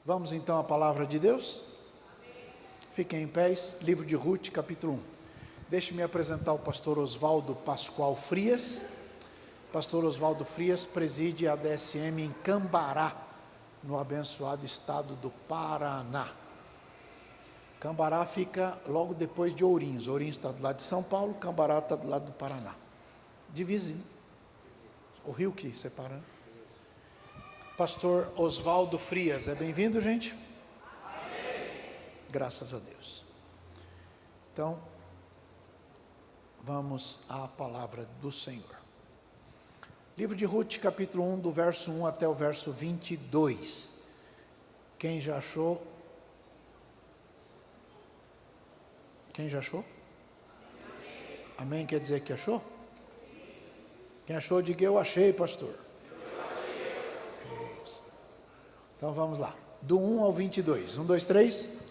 Vamos então à palavra de Deus? Fiquem em pés, livro de Ruth, capítulo 1. Deixe-me apresentar o pastor Oswaldo Pascoal Frias. Pastor Oswaldo Frias preside a DSM em Cambará, no abençoado estado do Paraná. Cambará fica logo depois de Ourinhos. Ourinhos está do lado de São Paulo, Cambará está do lado do Paraná. Divisa, né? O rio que separa, né? Pastor Oswaldo Frias, é bem-vindo, gente? Amém. Graças a Deus. Então, vamos à palavra do Senhor. Livro de Ruth, capítulo 1, do verso 1 até o verso 22. Quem já achou? Quem já achou? Amém. Amém quer dizer que achou? Quem achou, diga eu achei, pastor. Isso. Então vamos lá. Do 1 ao 22. 1, 2, 3.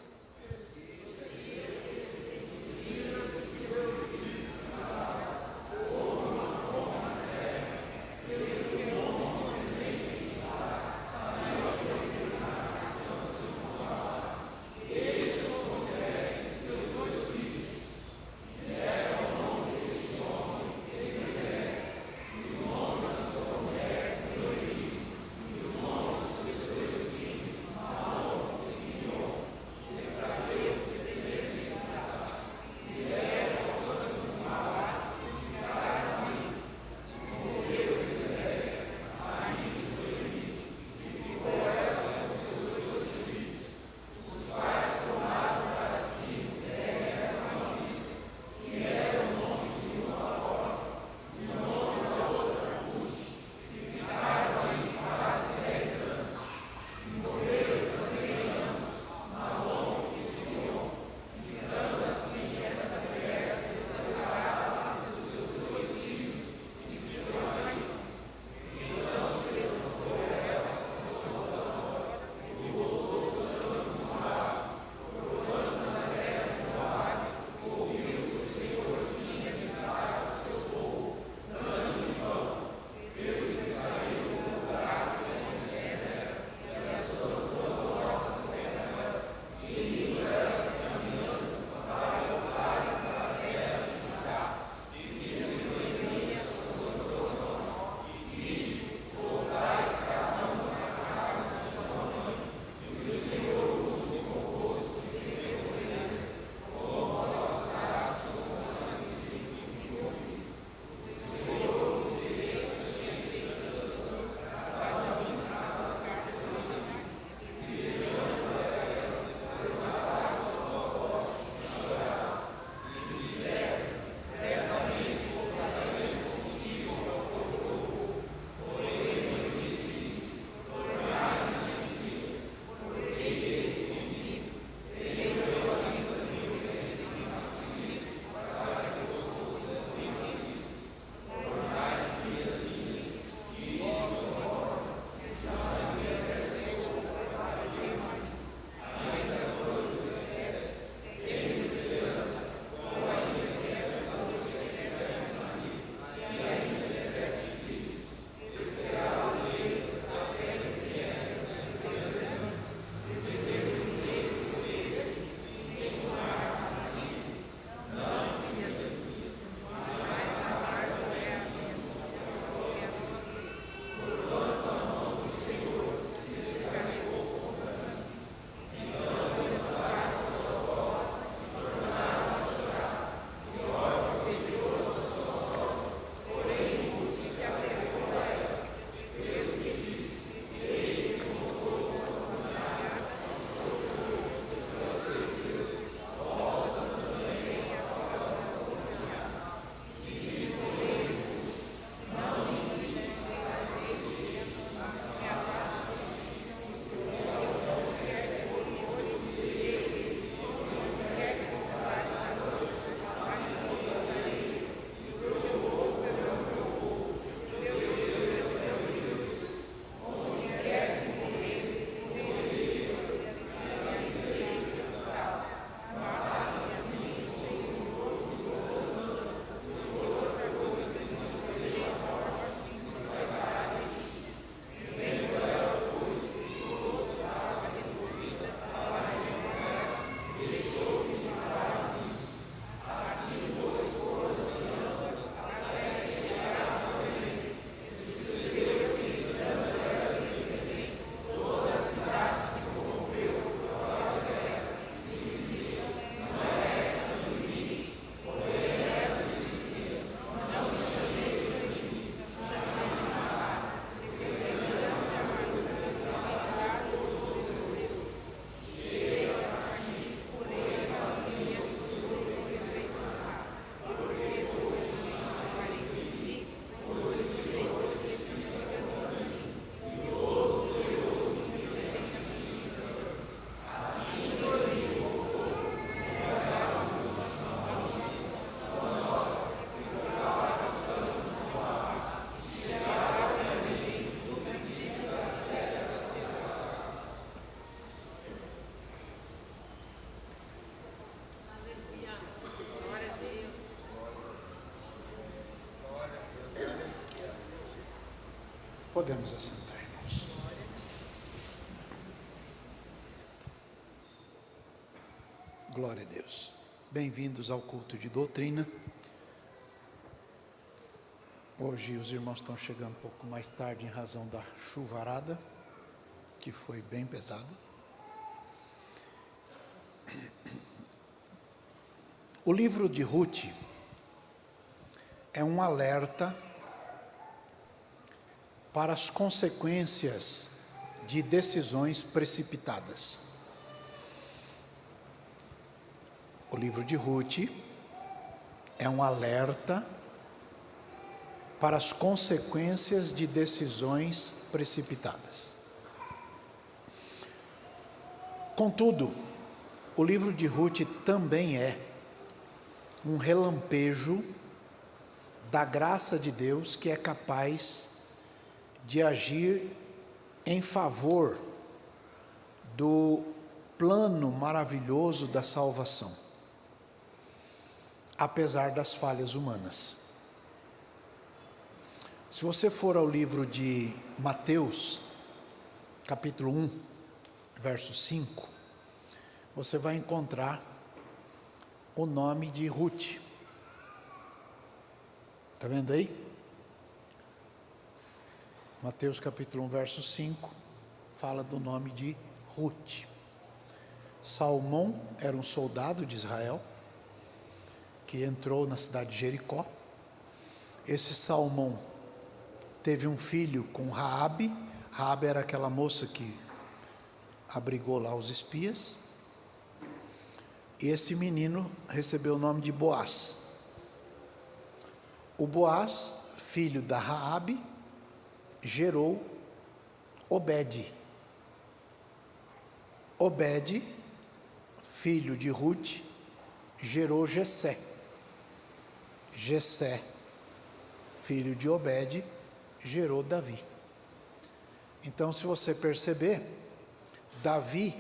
Podemos assentar, irmãos. Glória a Deus. Bem-vindos ao culto de doutrina. Hoje os irmãos estão chegando um pouco mais tarde em razão da chuvarada, que foi bem pesada. O livro de Ruth é um alerta para as consequências de decisões precipitadas. O livro de Ruth é um alerta para as consequências de decisões precipitadas. Contudo, o livro de Ruth também é um relampejo da graça de Deus que é capaz de agir em favor do plano maravilhoso da salvação, apesar das falhas humanas. Se você for ao livro de Mateus, capítulo 1, verso 5, você vai encontrar o nome de Ruth. Está vendo aí? Mateus capítulo 1, verso 5, fala do nome de Ruth. Salmão era um soldado de Israel, que entrou na cidade de Jericó. Esse Salmão teve um filho com Raabe. Raabe era aquela moça que abrigou lá os espias. E esse menino recebeu o nome de Boaz. O Boaz, filho da Raabe, gerou Obed. Obed, filho de Ruth, gerou Jessé. Jessé, filho de Obed, gerou Davi. Então, se você perceber, Davi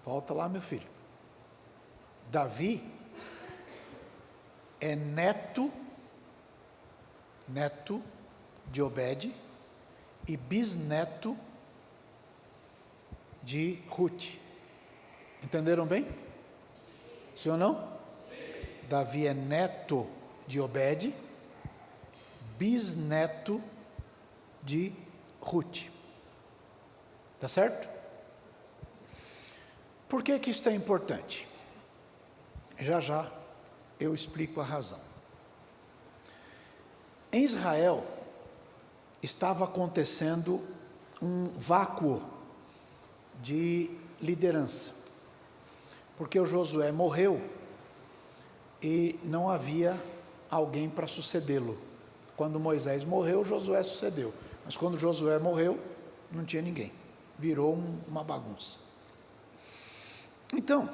volta lá, meu filho. Davi é neto de Obed e bisneto de Ruth. Entenderam bem? Sim ou não? Sim. Davi é neto de Obed, bisneto de Ruth. Tá certo? Por que que isso é importante? Já eu explico a razão. Em Israel estava acontecendo um vácuo de liderança, porque o Josué morreu e não havia alguém para sucedê-lo. Quando Moisés morreu, Josué sucedeu, mas quando Josué morreu, não tinha ninguém, virou uma bagunça. Então,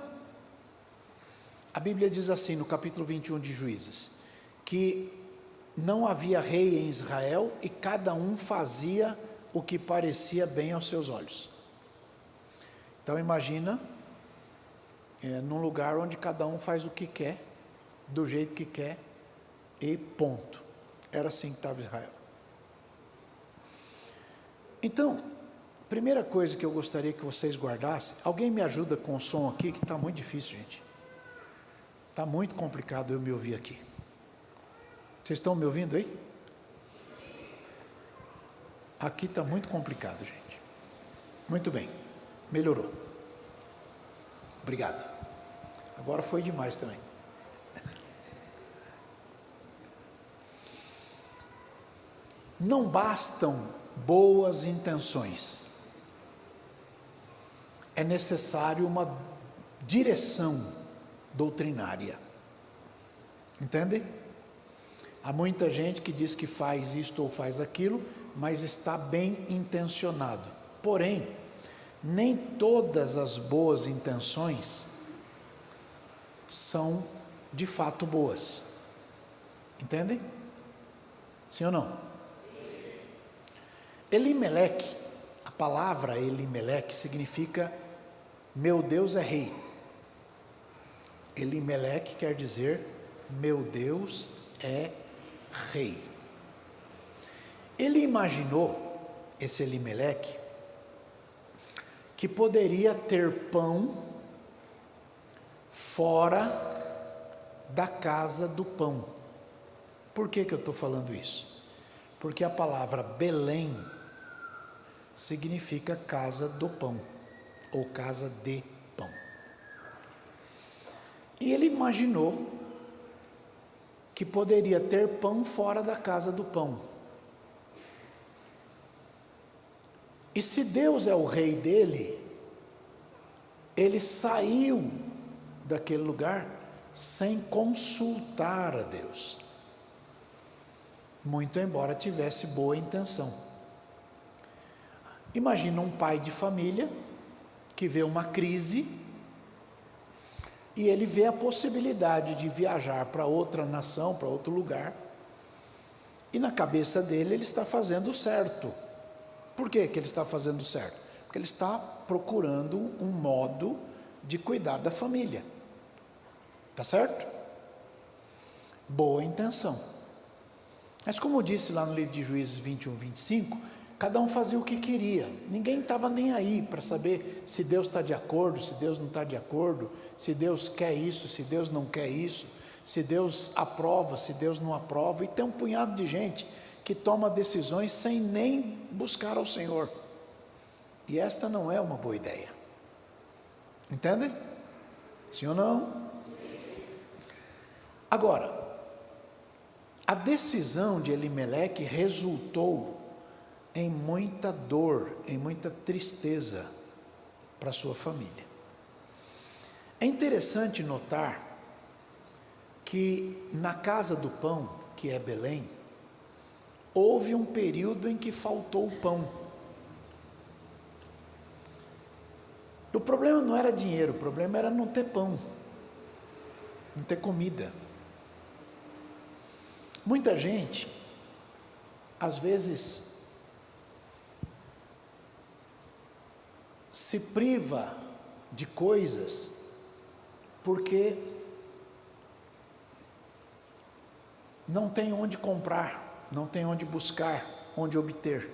a Bíblia diz assim no capítulo 21 de Juízes, que não havia rei em Israel e cada um fazia o que parecia bem aos seus olhos. Então imagina, num lugar onde cada um faz o que quer, do jeito que quer e ponto. Era assim que estava Israel. Então, primeira coisa que eu gostaria que vocês guardassem, alguém me ajuda com o som aqui, que está muito difícil, gente. Está muito complicado eu me ouvir aqui. Vocês estão me ouvindo aí? Aqui está muito complicado, gente. Muito bem, melhorou. Obrigado. Agora foi demais também. Não bastam boas intenções. É necessário uma direção doutrinária. Entendem? Há muita gente que diz que faz isto ou faz aquilo, mas está bem intencionado. Porém, nem todas as boas intenções são de fato boas. Entendem? Sim ou não? Sim. Elimeleque, a palavra Elimeleque significa meu Deus é rei. Elimeleque quer dizer meu Deus é rei. Ele imaginou, esse Elimeleque, que poderia ter pão fora da casa do pão. Por que eu estou falando isso? Porque a palavra Belém significa casa do pão, ou casa de pão. E ele imaginou que poderia ter pão fora da casa do pão. E se Deus é o rei dele, ele saiu daquele lugar sem consultar a Deus, muito embora tivesse boa intenção. Imagina um pai de família que vê uma crise e ele vê a possibilidade de viajar para outra nação, para outro lugar, e na cabeça dele ele está fazendo certo. Por que ele está fazendo certo? Porque ele está procurando um modo de cuidar da família. Tá certo? Boa intenção. Mas como eu disse lá no livro de Juízes 21, 25, cada um fazia o que queria. Ninguém estava nem aí para saber se Deus está de acordo, se Deus não está de acordo, se Deus quer isso, se Deus não quer isso, se Deus aprova, se Deus não aprova. E tem um punhado de gente que toma decisões sem nem buscar ao Senhor. E esta não é uma boa ideia. Entendem? Sim ou não? Agora, a decisão de Elimeleque resultou em muita dor, em muita tristeza para sua família. É interessante notar que na casa do pão, que é Belém, houve um período em que faltou o pão. O problema não era dinheiro, o problema era não ter pão, não ter comida. Muita gente, às vezes, se priva de coisas porque não tem onde comprar, não tem onde buscar, onde obter.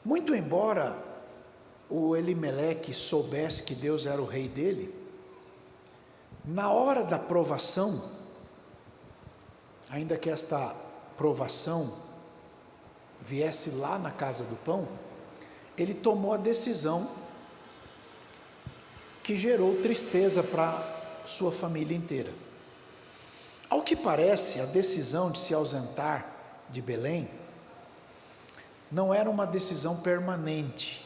Muito embora o Elimeleque soubesse que Deus era o rei dele, na hora da provação, ainda que esta provação viesse lá na casa do pão, ele tomou a decisão que gerou tristeza para sua família inteira. Ao que parece, a decisão de se ausentar de Belém não era uma decisão permanente,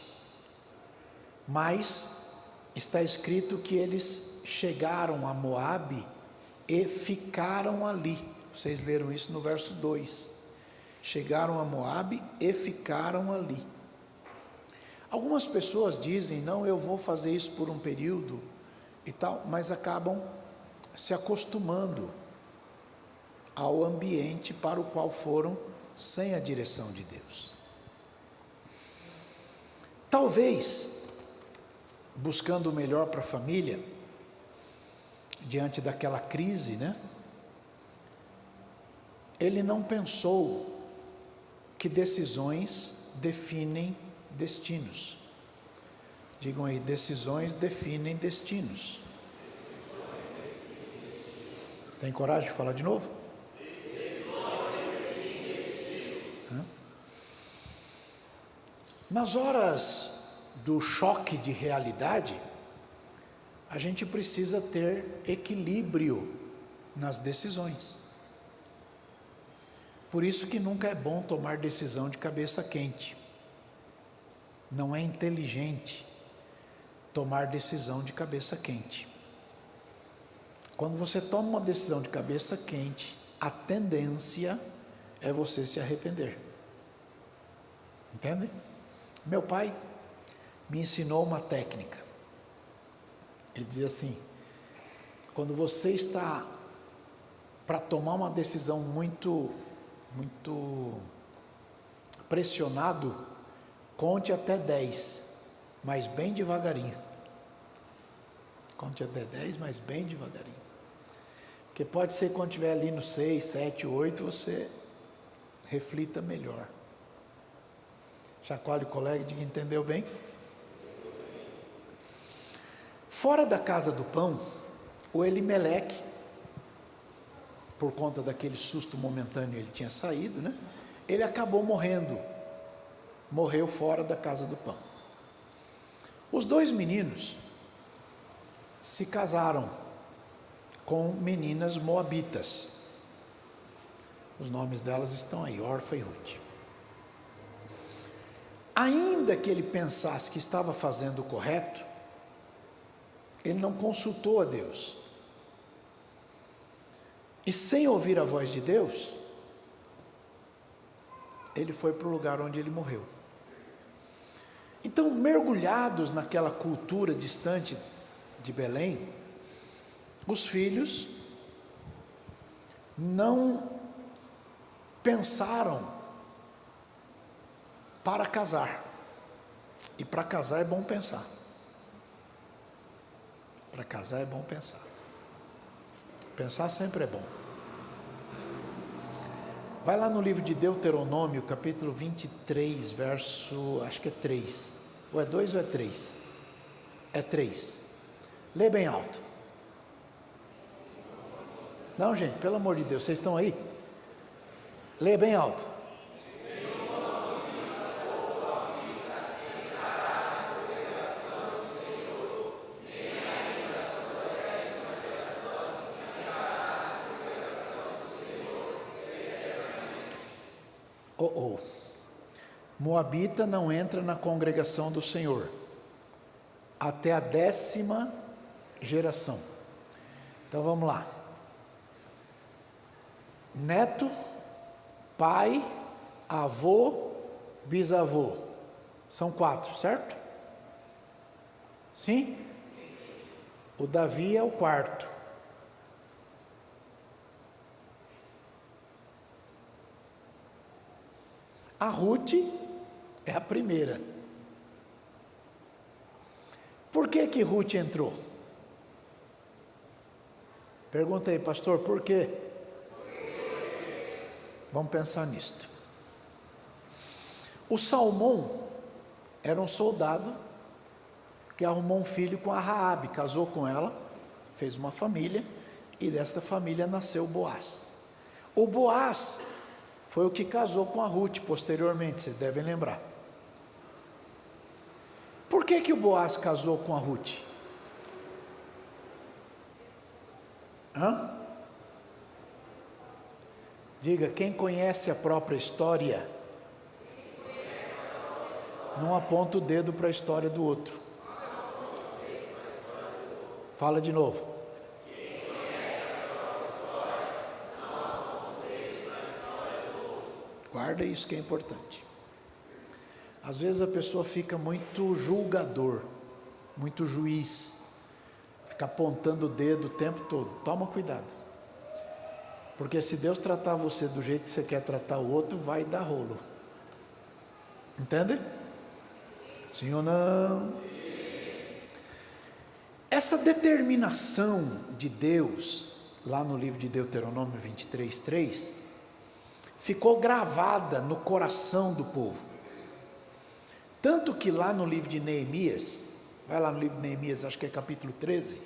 mas está escrito que eles chegaram a Moabe e ficaram ali. Vocês leram isso no verso 2. Chegaram a Moabe e ficaram ali. Algumas pessoas dizem, não, eu vou fazer isso por um período e tal, mas acabam se acostumando ao ambiente para o qual foram sem a direção de Deus. Talvez, buscando o melhor para a família, diante daquela crise, né? Ele não pensou que decisões definem destinos. Digam aí, decisões definem destinos. Tem coragem de falar de novo? Nas horas do choque de realidade, a gente precisa ter equilíbrio nas decisões. Por isso que nunca é bom tomar decisão de cabeça quente. Não é inteligente tomar decisão de cabeça quente. Quando você toma uma decisão de cabeça quente, a tendência é você se arrepender. Entende? Meu pai me ensinou uma técnica. Ele dizia assim: quando você está para tomar uma decisão muito pressionado, conte até 10, mas bem devagarinho. Conte até 10, mas bem devagarinho. Porque pode ser que quando estiver ali no 6, 7, 8, você reflita melhor. Chacoalhe o colega e diga: entendeu bem? Fora da casa do pão, o Elimeleque, por conta daquele susto momentâneo, ele tinha saído, né? Ele acabou morrendo. Morreu fora da casa do pão. Os 2 meninos se casaram com meninas moabitas. Os nomes delas estão aí, Orfa e Ruth. Ainda que ele pensasse que estava fazendo o correto, ele não consultou a Deus. E sem ouvir a voz de Deus, ele foi para o lugar onde ele morreu. Então, mergulhados naquela cultura distante de Belém, os filhos não pensaram para casar. E para casar é bom pensar. Para casar é bom pensar. Pensar sempre é bom. Vai lá no livro de Deuteronômio, capítulo 23, verso, acho que é 3. Ou é 2 ou é 3? É 3. Lê bem alto. Não, gente, pelo amor de Deus, vocês estão aí? Lê bem alto. Moabita não entra na congregação do Senhor até a 10ª geração. Então vamos lá. Neto, pai, avô, bisavô. São 4, certo? Sim? O Davi é o 4º. A Ruth é a primeira. Por que Ruth entrou? Pergunta aí, pastor, por quê? Vamos pensar nisto. O Salmão era um soldado que arrumou um filho com a Raabe, casou com ela, fez uma família, e desta família nasceu Boaz. O Boaz foi o que casou com a Ruth posteriormente, vocês devem lembrar. Por que o Boaz casou com a Ruth? Diga, quem conhece a própria história, não aponta o dedo para a história do outro. Fala de novo. Guarda isso que é importante. Às vezes a pessoa fica muito julgador, muito juiz, fica apontando o dedo o tempo todo. Toma cuidado, porque se Deus tratar você do jeito que você quer tratar o outro, vai dar rolo. Entende? Sim ou não? Essa determinação de Deus, lá no livro de Deuteronômio 23:3, ficou gravada no coração do povo. Tanto que lá no livro de Neemias, vai lá no livro de Neemias, acho que é capítulo 13,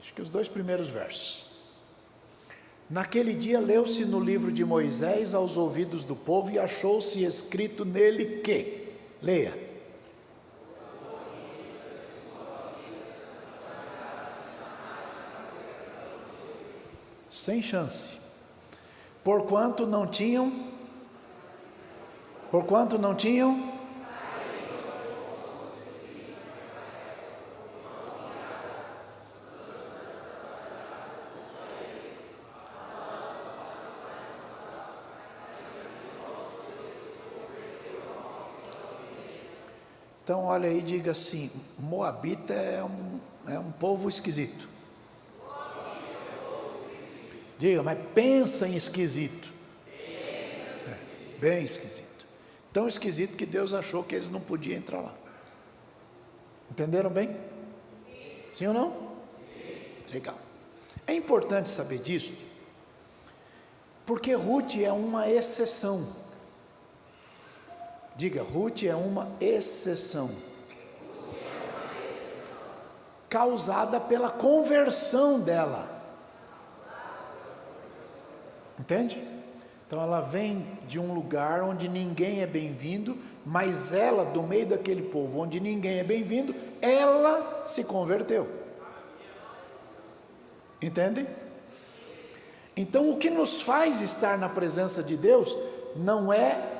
acho que os 2 primeiros versos. Naquele dia leu-se no livro de Moisés aos ouvidos do povo e achou-se escrito nele que, leia, sem chance, porquanto não tinham. Então olha aí e diga assim: Moabita é um povo esquisito. Diga, mas pensa em esquisito. Bem esquisito. Tão esquisito que Deus achou que eles não podiam entrar lá. Entenderam bem? Sim ou não? Sim. Legal. É importante saber disso, Porque Ruth é uma exceção. Diga, Ruth é uma exceção. Causada pela conversão dela. Entende? Então ela vem de um lugar onde ninguém é bem-vindo, mas ela, do meio daquele povo onde ninguém é bem-vindo, ela se converteu. Entende? Então o que nos faz estar na presença de Deus não é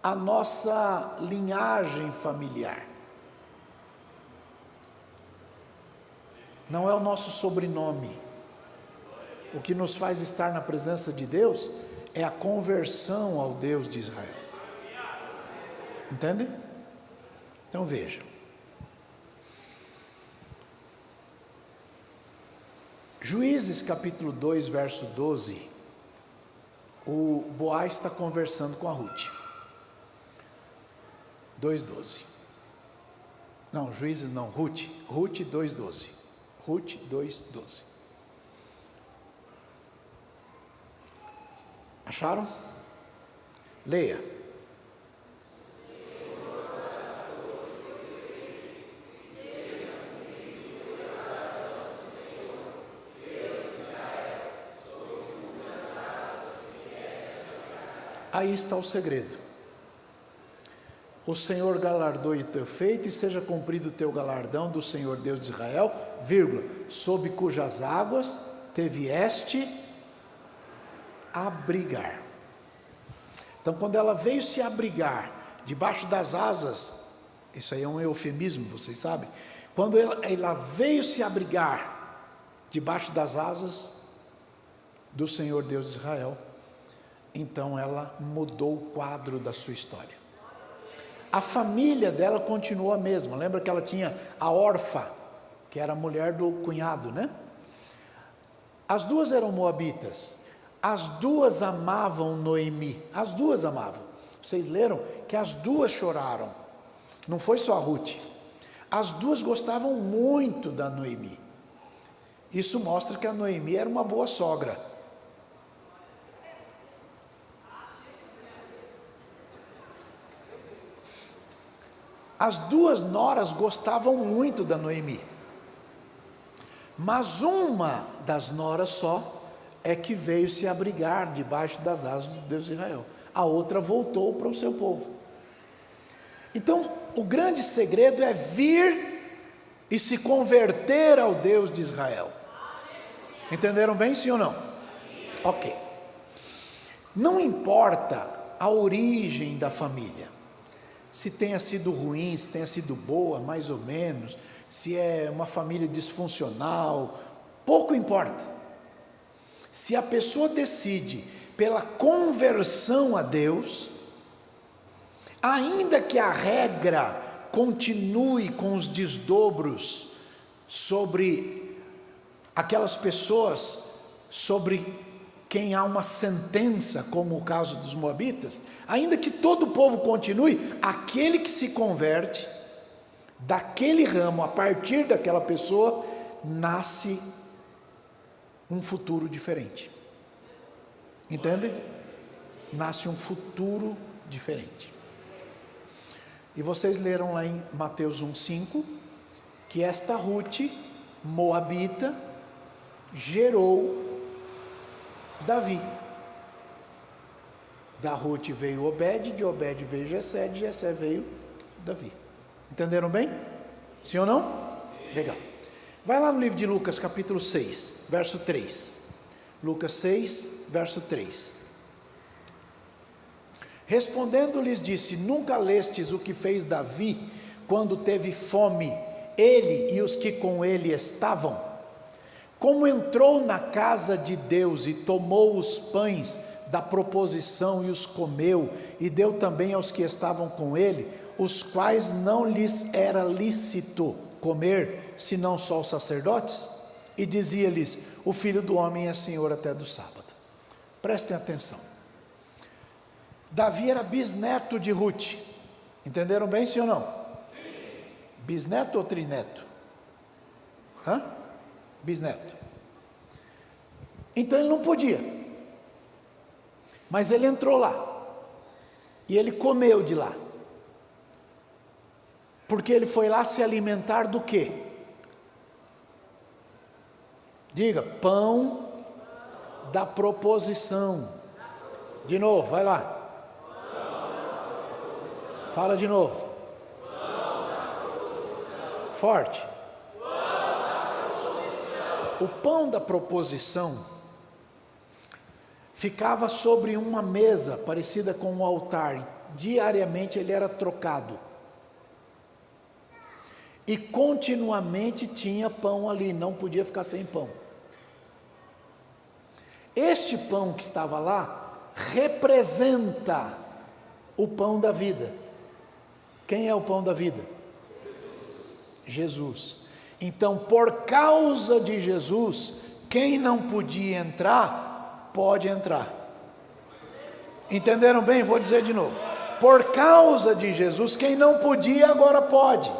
a nossa linhagem familiar, não é o nosso sobrenome. O que nos faz estar na presença de Deus é a conversão ao Deus de Israel. Entende? Então veja. Juízes capítulo 2, verso 12. O Boaz está conversando com a Ruth. 2:12. Não, Juízes não, Ruth 2:12. Ruth 2:12. Acharam? Leia. Aí está o segredo. O Senhor galardoe o teu feito e seja cumprido o teu galardão do Senhor Deus de Israel, vírgula, sob cujas águas te vieste abrigar. Então, quando ela veio se abrigar debaixo das asas, isso aí é um eufemismo, vocês sabem. Quando ela veio se abrigar debaixo das asas do Senhor Deus de Israel, então ela mudou o quadro da sua história. A família dela continuou a mesma. Lembra que ela tinha a Orfa, que era a mulher do cunhado, né? As duas eram moabitas. As duas amavam Noemi. As duas amavam. Vocês leram que as duas choraram. Não foi só a Ruth. As duas gostavam muito da Noemi. Isso mostra que a Noemi era uma boa sogra. As duas noras gostavam muito da Noemi, mas uma das noras só é que veio se abrigar debaixo das asas de Deus de Israel. A outra voltou para o seu povo. Então, o grande segredo é vir e se converter ao Deus de Israel. Entenderam bem, sim ou não? Ok. Não importa a origem da família. Se tenha sido ruim, se tenha sido boa, mais ou menos, se é uma família disfuncional, pouco importa. Se a pessoa decide pela conversão a Deus, ainda que a regra continue com os desdobros sobre aquelas pessoas, sobre quem há uma sentença, como o caso dos moabitas, ainda que todo o povo continue, aquele que se converte, daquele ramo, a partir daquela pessoa, nasce um futuro diferente. Entende? Nasce um futuro diferente. E vocês leram lá em Mateus 1:5, que esta Ruth, moabita, gerou Davi. Da Ruth veio Obed, de Obed veio Jessé, de Jessé veio Davi. Entenderam bem? Sim ou não? Sim. Legal. Vai lá no livro de Lucas, capítulo 6, verso 3. Lucas 6, verso 3. Respondendo-lhes disse: nunca lestes o que fez Davi quando teve fome, ele e os que com ele estavam? Como entrou na casa de Deus e tomou os pães da proposição e os comeu, e deu também aos que estavam com ele, os quais não lhes era lícito comer, senão só os sacerdotes? E dizia-lhes: o Filho do Homem é Senhor até do sábado. Prestem atenção. Davi era bisneto de Ruth. Entenderam bem, sim ou não? Sim. Bisneto ou trineto? Bisneto. Então ele não podia. Mas ele entrou lá. E ele comeu de lá. Porque ele foi lá se alimentar do quê? Diga, pão da proposição. De novo, vai lá. Fala de novo. Forte. O pão da proposição ficava sobre uma mesa parecida com um altar. Diariamente ele era trocado. E continuamente tinha pão ali, não podia ficar sem pão. Este pão que estava lá representa o pão da vida. Quem é o pão da vida? Jesus. Então, por causa de Jesus, quem não podia entrar, pode entrar. Entenderam bem? Vou dizer de novo. Por causa de Jesus, quem não podia, agora pode.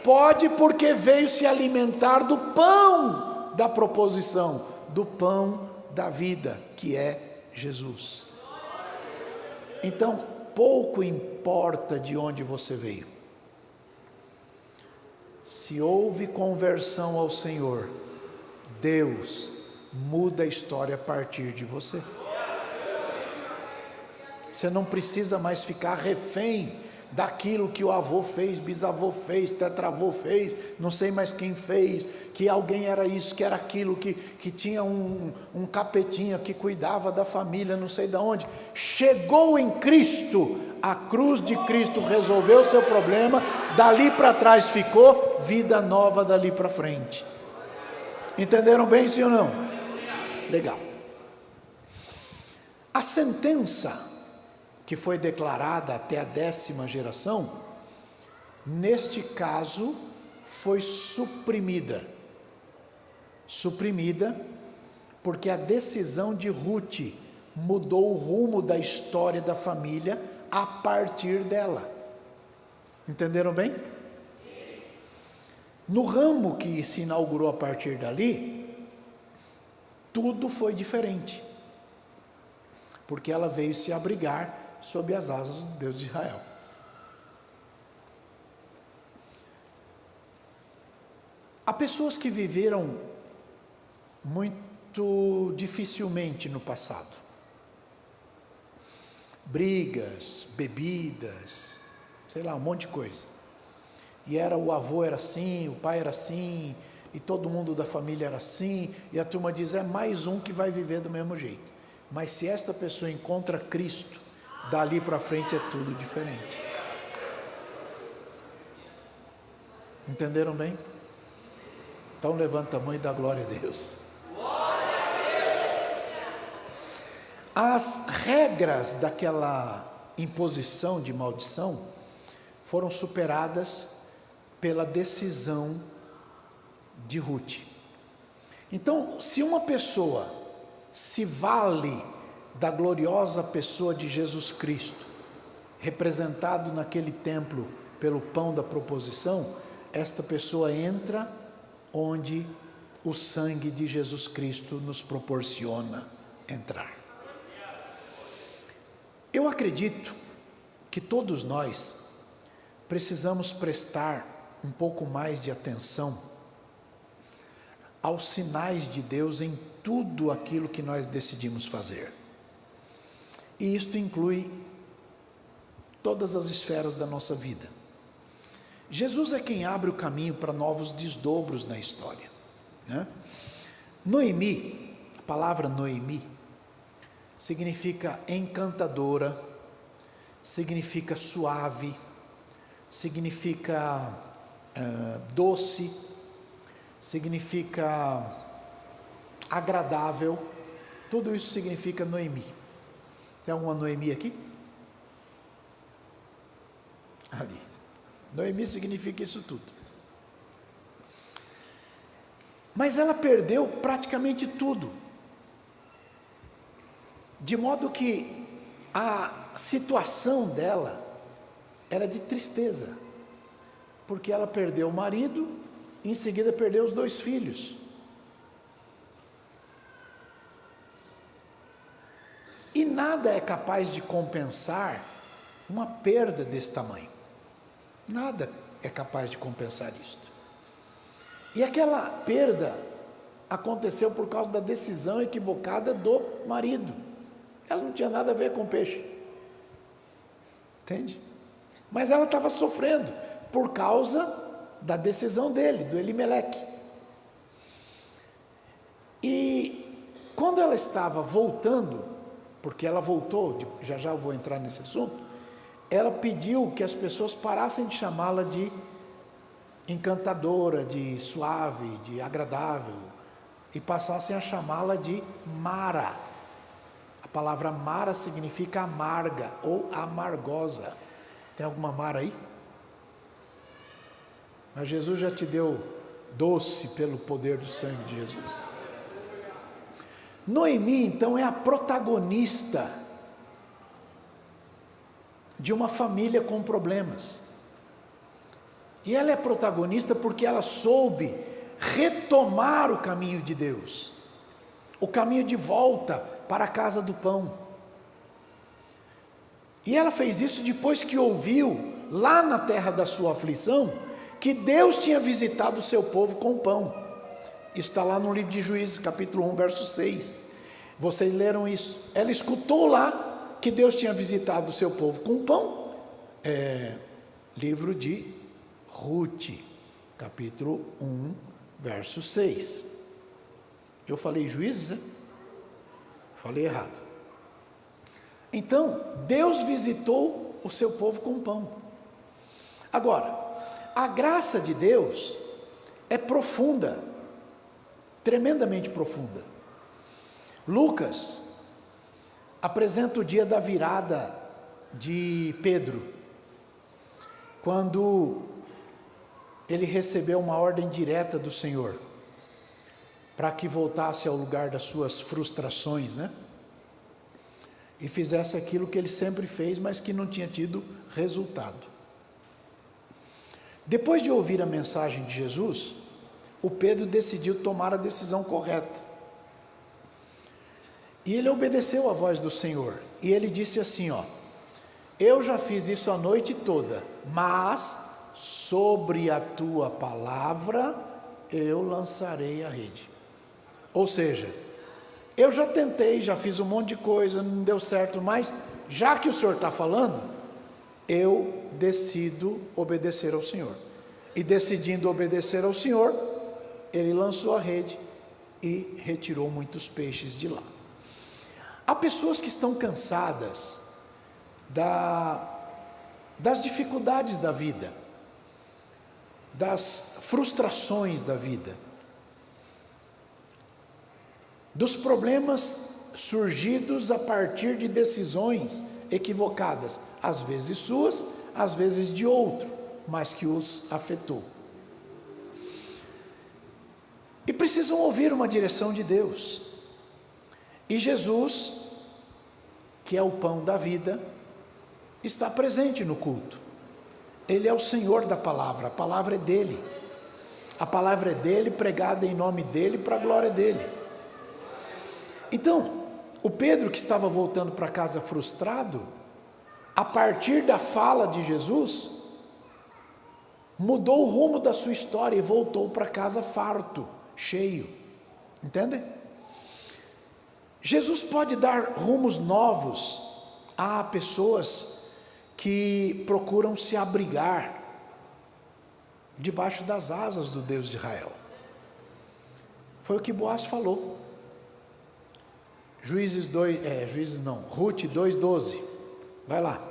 Pode porque veio se alimentar do pão da proposição, do pão da vida, que é Jesus. Então, pouco importa de onde você veio. Se houve conversão ao Senhor, Deus muda a história a partir de você. Você não precisa mais ficar refém daquilo que o avô fez, bisavô fez, tetravô fez, não sei mais quem fez, que alguém era isso, que era aquilo, que tinha um capetinha que cuidava da família, não sei de onde. Chegou em Cristo, a cruz de Cristo resolveu o seu problema, dali para trás ficou, vida nova dali para frente. Entenderam bem, sim ou não? Legal. A sentença que foi declarada até a 10ª geração, neste caso, foi suprimida. Suprimida, porque a decisão de Ruth mudou o rumo da história da família a partir dela. Entenderam bem? No ramo que se inaugurou a partir dali, tudo foi diferente. Porque ela veio se abrigar sob as asas do Deus de Israel. Há pessoas que viveram muito dificilmente no passado. Brigas, bebidas, sei lá, um monte de coisa. E o avô era assim, o pai era assim, e todo mundo da família era assim, e a turma diz, é mais um que vai viver do mesmo jeito. Mas se esta pessoa encontra Cristo, dali para frente é tudo diferente. Entenderam bem? Então levanta a mão e dá glória a Deus. As regras daquela imposição de maldição foram superadas pela decisão de Ruth. Então, se uma pessoa se vale da gloriosa pessoa de Jesus Cristo, representado naquele templo pelo pão da proposição, esta pessoa entra onde o sangue de Jesus Cristo nos proporciona entrar. Eu acredito que todos nós precisamos prestar um pouco mais de atenção aos sinais de Deus em tudo aquilo que nós decidimos fazer. E isto inclui todas as esferas da nossa vida. Jesus é quem abre o caminho para novos desdobros na história, né? Noemi, a palavra Noemi, significa encantadora, significa suave, significa doce, significa agradável, tudo isso significa Noemi. Tem alguma Noemi aqui? Ali. Noemi significa isso tudo. Mas ela perdeu praticamente tudo. De modo que a situação dela era de tristeza. Porque ela perdeu o marido, e em seguida perdeu os 2 filhos. E nada é capaz de compensar uma perda desse tamanho. Nada é capaz de compensar isto. E aquela perda aconteceu por causa da decisão equivocada do marido. Ela não tinha nada a ver com o peixe. Entende? Mas ela estava sofrendo por causa da decisão dele, do Elimeleque. E quando ela estava voltando, porque ela voltou, já já eu vou entrar nesse assunto, ela pediu que as pessoas parassem de chamá-la de encantadora, de suave, de agradável, e passassem a chamá-la de Mara. A palavra Mara significa amarga ou amargosa. Tem alguma Mara aí? Mas Jesus já te deu doce pelo poder do sangue de Jesus. Noemi, então, é a protagonista de uma família com problemas. E ela é protagonista porque ela soube retomar o caminho de Deus, o caminho de volta para a casa do pão. E ela fez isso depois que ouviu, lá na terra da sua aflição, que Deus tinha visitado o seu povo com pão. Isso está lá no livro de Juízes, capítulo 1, verso 6. Vocês leram isso. Ela escutou lá que Deus tinha visitado o seu povo com pão. Livro de Ruth, capítulo 1, verso 6. Eu falei Juízes, né? Falei errado. Então, Deus visitou o seu povo com pão. Agora, a graça de Deus é profunda, tremendamente profunda. Lucas apresenta o dia da virada de Pedro, quando ele recebeu uma ordem direta do Senhor, para que voltasse ao lugar das suas frustrações, né? E fizesse aquilo que ele sempre fez, mas que não tinha tido resultado. Depois de ouvir a mensagem de Jesus, o Pedro decidiu tomar a decisão correta. E ele obedeceu à voz do Senhor. E ele disse assim, eu já fiz isso a noite toda, mas sobre a tua palavra eu lançarei a rede. Ou seja, eu já tentei, já fiz um monte de coisa, não deu certo, mas já que o Senhor está falando, eu decido obedecer ao Senhor. E decidindo obedecer ao Senhor, ele lançou a rede e retirou muitos peixes de lá. Há pessoas que estão cansadas das dificuldades da vida, das frustrações da vida, dos problemas surgidos a partir de decisões equivocadas, às vezes suas, às vezes de outro, mas que os afetou. E precisam ouvir uma direção de Deus. E Jesus, que é o pão da vida, está presente no culto. Ele é o Senhor da palavra, a palavra é dele. A palavra é dele, pregada em nome dele, para a glória dele. Então, o Pedro, que estava voltando para casa frustrado, a partir da fala de Jesus, mudou o rumo da sua história e voltou para casa farto, cheio. Entendem? Jesus pode dar rumos novos a pessoas que procuram se abrigar debaixo das asas do Deus de Israel. Foi o que Boaz falou. Ruth 2:12. Vai lá.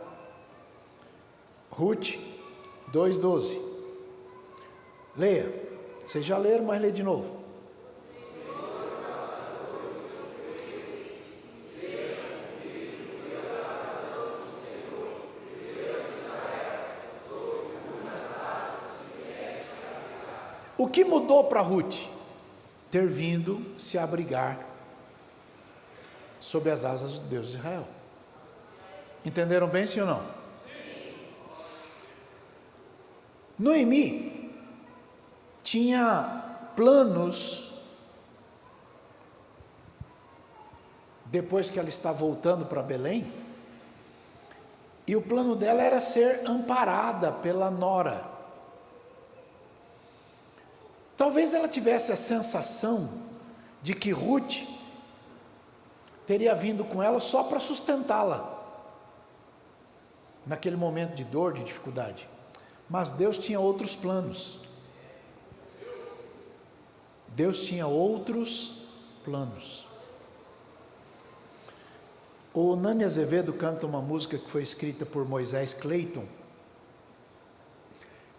Ruth 2:12. Leia. Vocês já leram, mas lê de novo. O que mudou para Ruth? Ter vindo se abrigar sob as asas do Deus de Israel. Entenderam bem, sim ou não? Sim. Noemi tinha planos depois que ela está voltando para Belém, e o plano dela era ser amparada pela nora. Talvez ela tivesse a sensação de que Ruth teria vindo com ela só para sustentá-la, naquele momento de dor, de dificuldade. Mas Deus tinha outros planos. Deus tinha outros planos. O Nani Azevedo canta uma música que foi escrita por Moisés Clayton,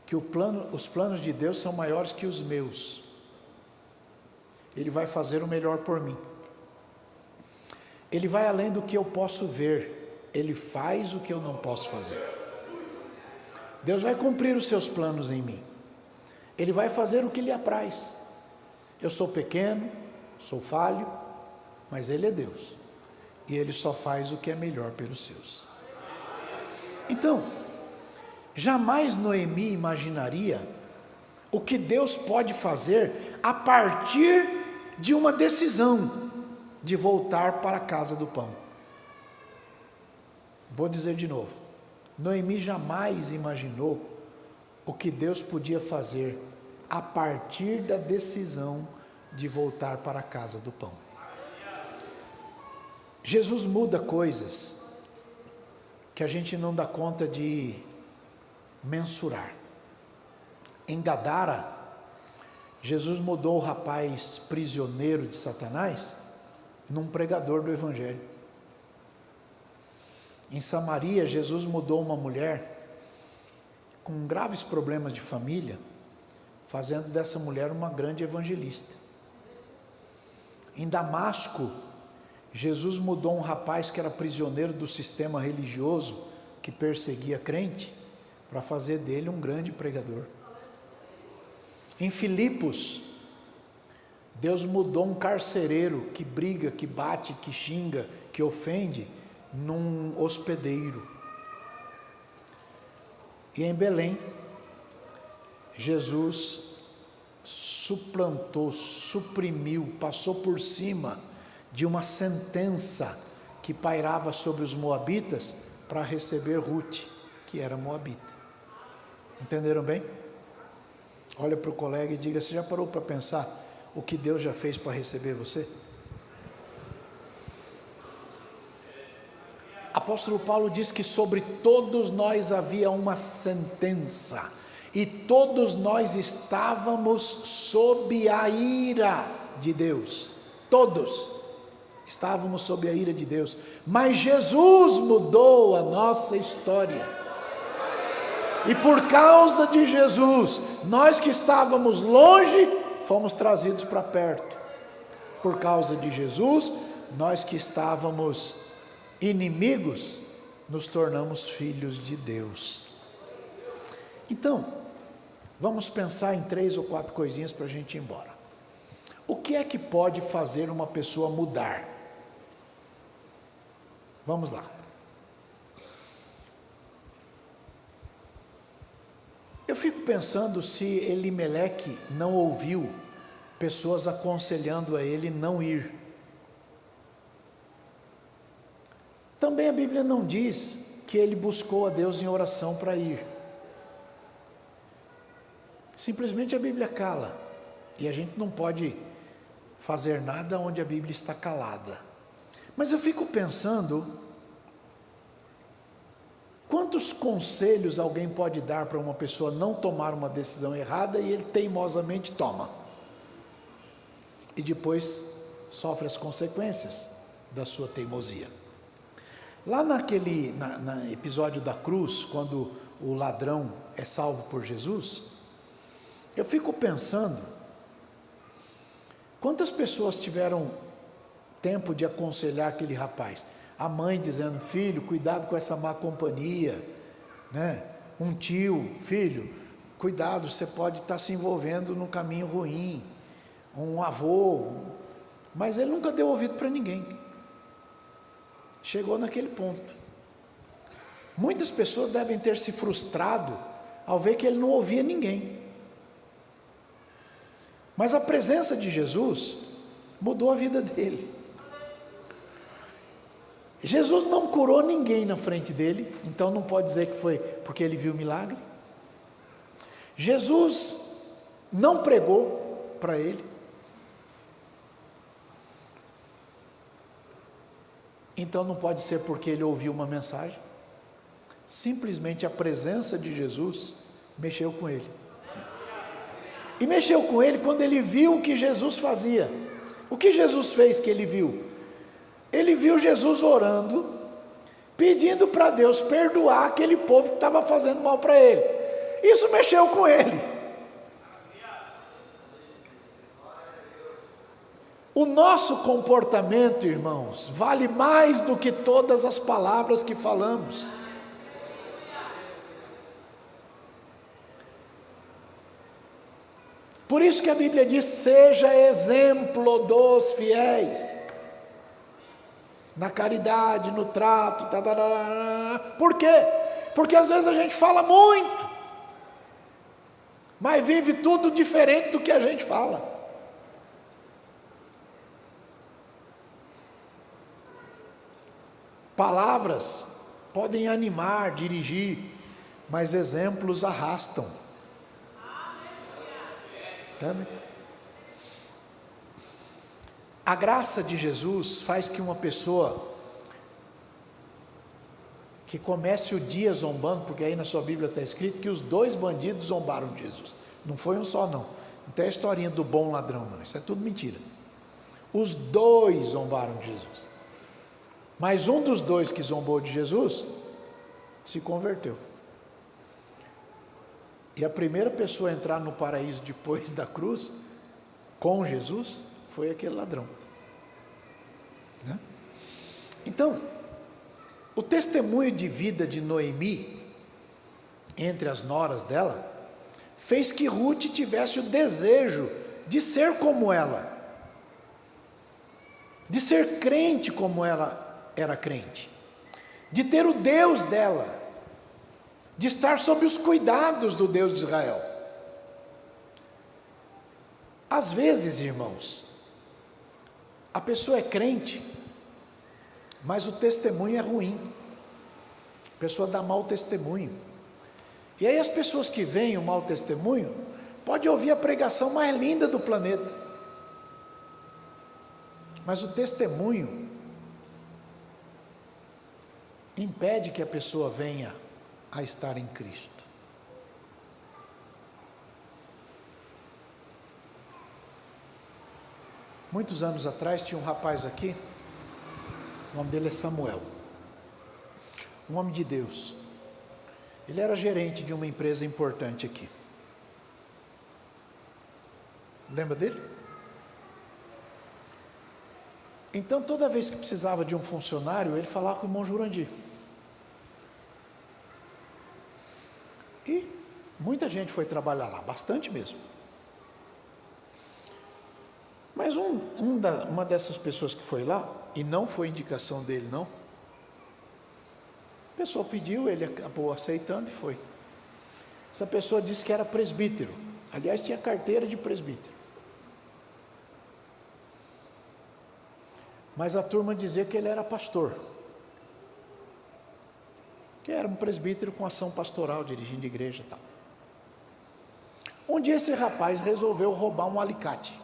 que os planos de Deus são maiores que os meus. Ele vai fazer o melhor por mim. Ele vai além do que eu posso ver. Ele faz o que eu não posso fazer. Deus vai cumprir os seus planos em mim. Ele vai fazer o que lhe apraz. Eu sou pequeno, sou falho, mas Ele é Deus. E Ele só faz o que é melhor pelos seus. Então, jamais Noemi imaginaria o que Deus pode fazer a partir de uma decisão de voltar para a casa do pão. Vou dizer de novo. Noemi jamais imaginou o que Deus podia fazer a partir da decisão de voltar para a casa do pão. Jesus muda coisas que a gente não dá conta de mensurar. Em Gadara, Jesus mudou o rapaz prisioneiro de Satanás num pregador do Evangelho. Em Samaria, Jesus mudou uma mulher com graves problemas de família, fazendo dessa mulher uma grande evangelista. Em Damasco, Jesus mudou um rapaz que era prisioneiro do sistema religioso, que perseguia crente, para fazer dele um grande pregador. Em Filipos, Deus mudou um carcereiro que briga, que bate, que xinga, que ofende, num hospedeiro. E em Belém, Jesus suplantou, suprimiu, passou por cima de uma sentença que pairava sobre os moabitas para receber Ruth, que era moabita. Entenderam bem? Olha para o colega e diga: você já parou para pensar o que Deus já fez para receber você? Apóstolo Paulo diz que sobre todos nós havia uma sentença, e todos nós estávamos sob a ira de Deus. Todos estávamos sob a ira de Deus, mas Jesus mudou a nossa história. E por causa de Jesus, nós que estávamos longe, fomos trazidos para perto. Por causa de Jesus, nós que estávamos inimigos, nos tornamos filhos de Deus. Então, vamos pensar em 3 ou 4 coisinhas para a gente ir embora. O que é que pode fazer uma pessoa mudar? Vamos lá. Eu fico pensando se Elimeleque não ouviu pessoas aconselhando a ele não ir. Também a Bíblia não diz que ele buscou a Deus em oração para ir. Simplesmente a Bíblia cala. E a gente não pode fazer nada onde a Bíblia está calada. Mas eu fico pensando, quantos conselhos alguém pode dar para uma pessoa não tomar uma decisão errada e ele teimosamente toma? E depois sofre as consequências da sua teimosia. Lá naquele episódio da cruz, quando o ladrão é salvo por Jesus, eu fico pensando, quantas pessoas tiveram tempo de aconselhar aquele rapaz? A mãe dizendo: filho, cuidado com essa má companhia, né? Um tio: filho, cuidado, você pode estar se envolvendo num caminho ruim. Um avô, mas ele nunca deu ouvido para ninguém. Chegou naquele ponto. Muitas pessoas devem ter se frustrado ao ver que ele não ouvia ninguém. Mas a presença de Jesus mudou a vida dele. Jesus não curou ninguém na frente dele, então não pode dizer que foi porque ele viu o milagre. Jesus não pregou para ele, então não pode ser porque ele ouviu uma mensagem. Simplesmente a presença de Jesus mexeu com ele. E mexeu com ele quando ele viu o que Jesus fazia. O que Jesus fez que ele viu? Ele viu Jesus orando, pedindo para Deus perdoar aquele povo que estava fazendo mal para ele. Isso mexeu com ele. O nosso comportamento, irmãos, vale mais do que todas as palavras que falamos. Por isso que a Bíblia diz: seja exemplo dos fiéis, na caridade, no trato, por quê? Porque às vezes a gente fala muito, mas vive tudo diferente do que a gente fala. Palavras podem animar, dirigir, mas exemplos arrastam. Entende? A graça de Jesus faz que uma pessoa que comece o dia zombando, porque aí na sua Bíblia está escrito que os 2 bandidos zombaram de Jesus, não foi um só não tem a historinha do bom ladrão não, isso é tudo mentira. Os 2 zombaram de Jesus, mas um dos 2 que zombou de Jesus se converteu, e a primeira pessoa a entrar no paraíso depois da cruz com Jesus foi aquele ladrão, né? Então, o testemunho de vida de Noemi, entre as noras dela, fez que Ruth tivesse o desejo de ser como ela, de ser crente como ela era crente, de ter o Deus dela, de estar sob os cuidados do Deus de Israel. Às vezes, irmãos, a pessoa é crente, mas o testemunho é ruim, a pessoa dá mau testemunho, e aí as pessoas que veem o mau testemunho, pode ouvir a pregação mais linda do planeta, mas o testemunho impede que a pessoa venha a estar em Cristo. Muitos anos atrás tinha um rapaz aqui, o nome dele é Samuel, um homem de Deus. Ele era gerente de uma empresa importante aqui. Lembra dele? Então toda vez que precisava de um funcionário, ele falava com o irmão Jurandir. E muita gente foi trabalhar lá, bastante mesmo. Mas uma dessas pessoas que foi lá, e não foi indicação dele não, a pessoa pediu, ele acabou aceitando e foi. Essa pessoa disse que era presbítero, aliás tinha carteira de presbítero. Mas a turma dizia que ele era pastor, que era um presbítero com ação pastoral, dirigindo igreja e tal. Um dia esse rapaz resolveu roubar um alicate.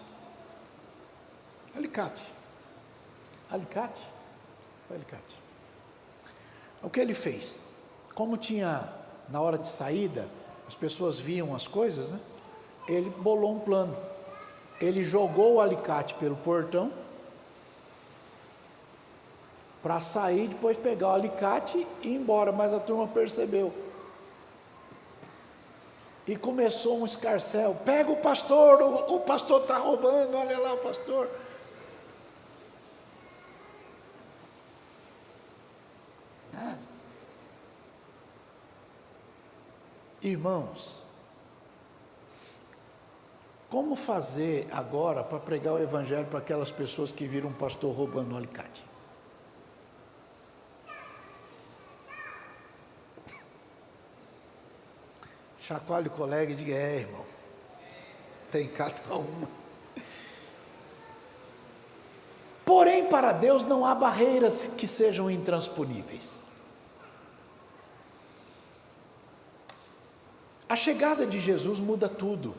Alicate? O que ele fez? Como tinha, na hora de saída, as pessoas viam as coisas, né? Ele bolou um plano. Ele jogou o alicate pelo portão, para sair, depois pegar o alicate e ir embora, mas a turma percebeu. E começou um escarcéu: pega o pastor está roubando, olha lá o pastor. Irmãos, como fazer agora para pregar o evangelho para aquelas pessoas que viram um pastor roubando um alicate? Chacoalhe o colega e diga: irmão, tem cada uma. Porém, para Deus não há barreiras que sejam intransponíveis. A chegada de Jesus muda tudo.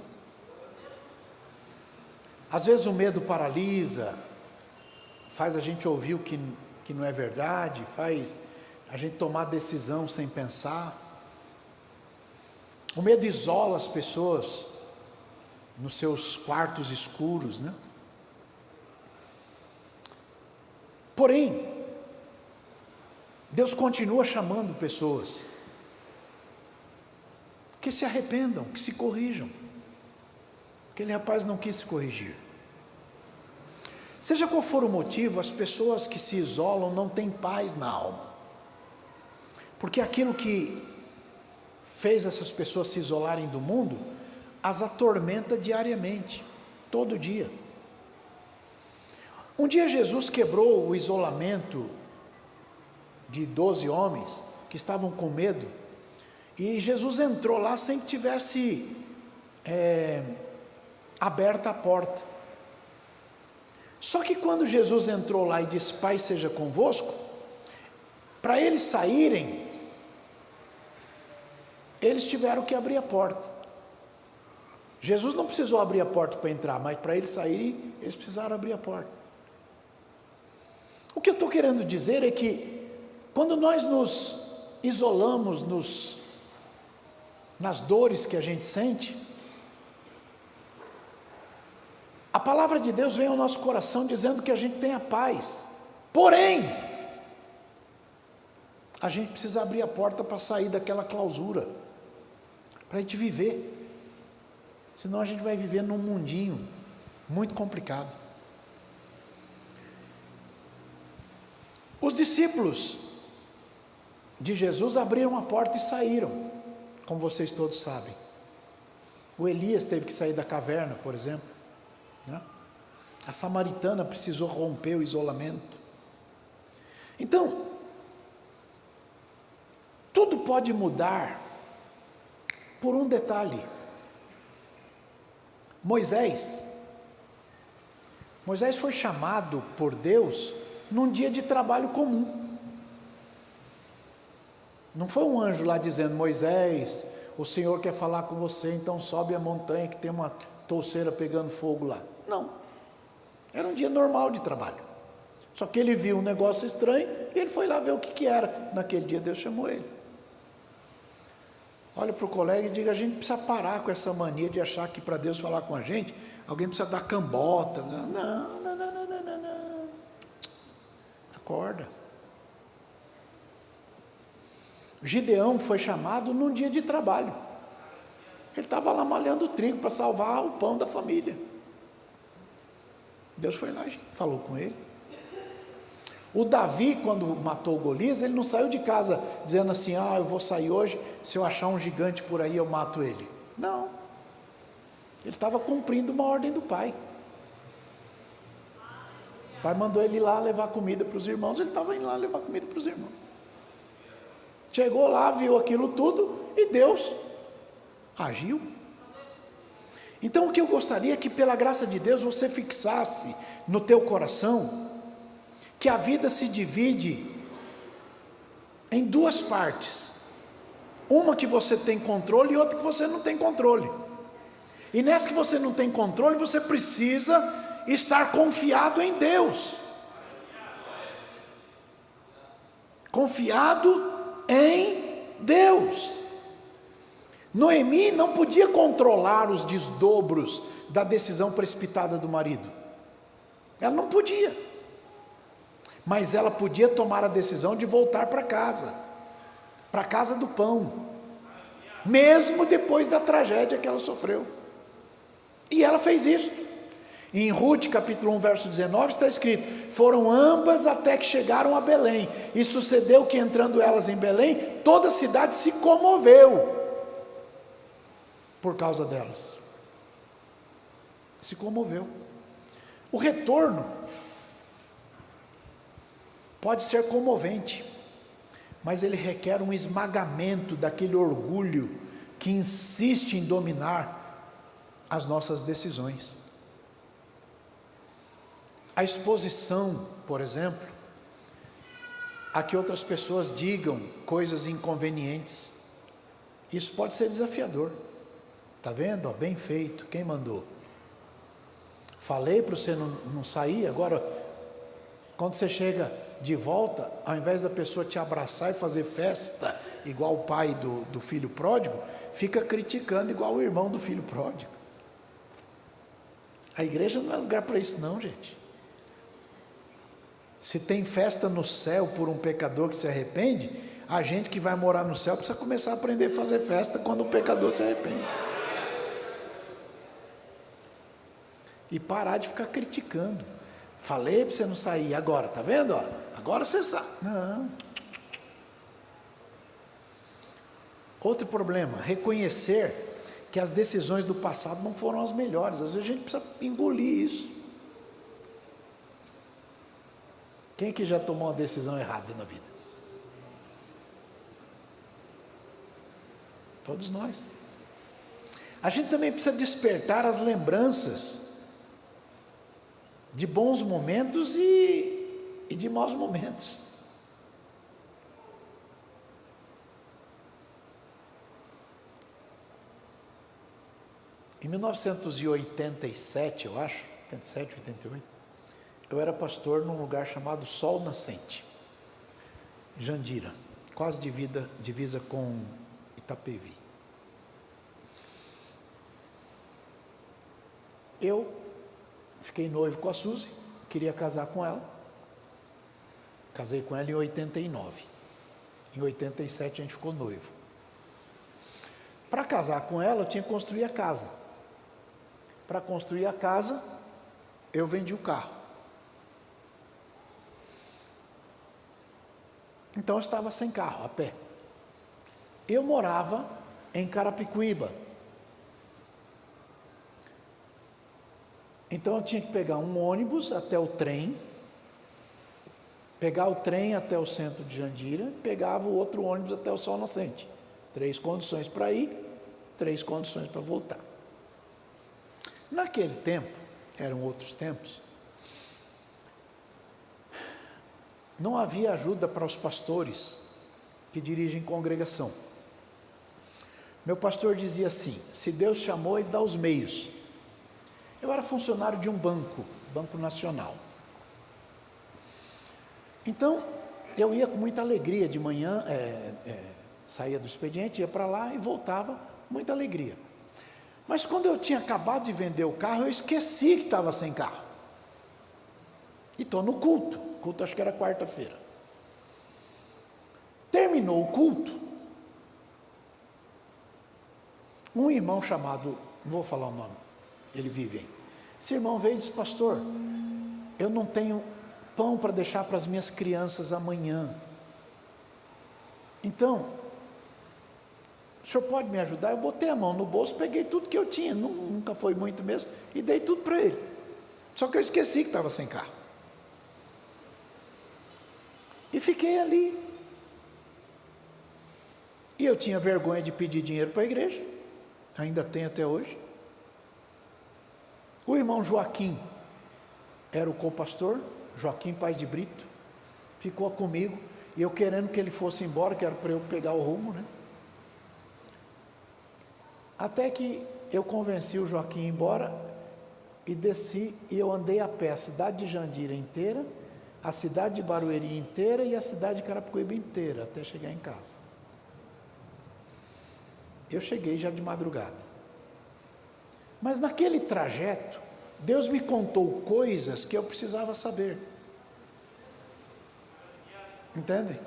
Às vezes o medo paralisa, faz a gente ouvir o que não é verdade, faz a gente tomar decisão sem pensar. O medo isola as pessoas nos seus quartos escuros, né? Porém, Deus continua chamando pessoas que se arrependam, que se corrijam. Aquele rapaz não quis se corrigir. Seja qual for o motivo, as pessoas que se isolam não têm paz na alma. Porque aquilo que fez essas pessoas se isolarem do mundo, as atormenta diariamente, todo dia. Um dia Jesus quebrou o isolamento de 12 homens que estavam com medo, e Jesus entrou lá sem que tivesse aberta a porta. Só que quando Jesus entrou lá e disse: Pai seja convosco, para eles saírem, eles tiveram que abrir a porta. Jesus não precisou abrir a porta para entrar, mas para eles saírem, eles precisaram abrir a porta. O que eu estou querendo dizer é que, quando nós nos isolamos nas dores que a gente sente, a palavra de Deus vem ao nosso coração dizendo que a gente tem a paz. Porém, a gente precisa abrir a porta para sair daquela clausura, para a gente viver. Senão a gente vai viver num mundinho muito complicado. Os discípulos de Jesus abriram a porta e saíram, como vocês todos sabem. O Elias teve que sair da caverna, por exemplo, né? A samaritana precisou romper o isolamento. Então, tudo pode mudar por um detalhe. Moisés foi chamado por Deus num dia de trabalho comum. Não foi um anjo lá dizendo: Moisés, o Senhor quer falar com você, então sobe a montanha que tem uma touceira pegando fogo lá. Não, era um dia normal de trabalho. Só que ele viu um negócio estranho e ele foi lá ver o que era. Naquele dia Deus chamou ele. Olha para o colega e diga: a gente precisa parar com essa mania de achar que para Deus falar com a gente, alguém precisa dar cambota. Não. Acorda. Gideão foi chamado num dia de trabalho. Ele estava lá malhando trigo para salvar o pão da família. Deus foi lá e falou com ele. O Davi, quando matou o Golias, ele não saiu de casa dizendo assim: eu vou sair hoje, se eu achar um gigante por aí eu mato ele. Não, ele estava cumprindo uma ordem do pai. O pai mandou ele ir lá levar comida para os irmãos, ele estava indo lá levar comida para os irmãos. Chegou lá, viu aquilo tudo e Deus agiu. Então o que eu gostaria é que, pela graça de Deus, você fixasse no teu coração que a vida se divide em duas partes. Uma que você tem controle e outra que você não tem controle. E nessa que você não tem controle, você precisa estar confiado em Deus. Confiado em Deus. Noemi não podia controlar os desdobros da decisão precipitada do marido. Ela não podia. Mas ela podia tomar a decisão de voltar para casa do pão, mesmo depois da tragédia que ela sofreu. E ela fez isso. Em Ruth capítulo 1 verso 19 está escrito: foram ambas até que chegaram a Belém, e sucedeu que, entrando elas em Belém, toda a cidade se comoveu por causa delas. Se comoveu. O retorno pode ser comovente, mas ele requer um esmagamento daquele orgulho que insiste em dominar as nossas decisões. a exposição, por exemplo, a que outras pessoas digam coisas inconvenientes. Isso pode ser desafiador. Está vendo? Ó, bem feito, quem mandou? Falei para você não sair, agora, quando você chega de volta, ao invés da pessoa te abraçar e fazer festa, igual o pai do filho pródigo, fica criticando igual o irmão do filho pródigo. A igreja não é lugar para isso não, gente. Se tem festa no céu por um pecador que se arrepende, a gente que vai morar no céu precisa começar a aprender a fazer festa quando o pecador se arrepende. E parar de ficar criticando. Falei para você não sair, agora, tá vendo? Ó, agora você sabe. Não. Outro problema, reconhecer que as decisões do passado não foram as melhores. Às vezes a gente precisa engolir isso. Quem que já tomou uma decisão errada na vida? Todos nós. A gente também precisa despertar as lembranças de bons momentos e de maus momentos. Em 1987, eu acho, 87, 88, eu era pastor num lugar chamado Sol Nascente, Jandira, quase divisa com Itapevi. Eu fiquei noivo com a Suzy, queria casar com ela. Casei com ela em 89. Em 87 a gente ficou noivo. Para casar com ela, eu tinha que construir a casa. Para construir a casa, eu vendi o carro. Então eu estava sem carro, a pé. Eu morava em Carapicuíba. Então eu tinha que pegar um ônibus até o trem, pegar o trem até o centro de Jandira, pegava o outro ônibus até o Sol Nascente. 3 condições para ir, 3 condições para voltar. Naquele tempo, eram outros tempos, não havia ajuda para os pastores que dirigem congregação. Meu pastor dizia assim: se Deus chamou, Ele dá os meios. Eu era funcionário de um banco, Banco Nacional. Então, eu ia com muita alegria de manhã, saía do expediente, ia para lá e voltava, muita alegria. Mas quando eu tinha acabado de vender o carro, eu esqueci que estava sem carro. E estou no culto, acho que era quarta-feira. Terminou o culto, um irmão chamado, não vou falar o nome, ele vive aí. Esse irmão veio e disse: pastor, eu não tenho pão para deixar para as minhas crianças amanhã. Então, o senhor pode me ajudar? Eu botei a mão no bolso, peguei tudo que eu tinha, nunca foi muito mesmo, e dei tudo para ele. Só que eu esqueci que estava sem carro. E fiquei ali. E eu tinha vergonha de pedir dinheiro para a igreja, ainda tem até hoje. O irmão Joaquim era o co-pastor, Joaquim Paz de Brito, ficou comigo, e eu querendo que ele fosse embora, que era para eu pegar o rumo, né? Até que eu convenci o Joaquim a ir embora, e desci, e eu andei a pé a cidade de Jandira inteira, a cidade de Barueri inteira e a cidade de Carapicuíba inteira, até chegar em casa. Eu cheguei já de madrugada. Mas naquele trajeto, Deus me contou coisas que eu precisava saber. Entendem?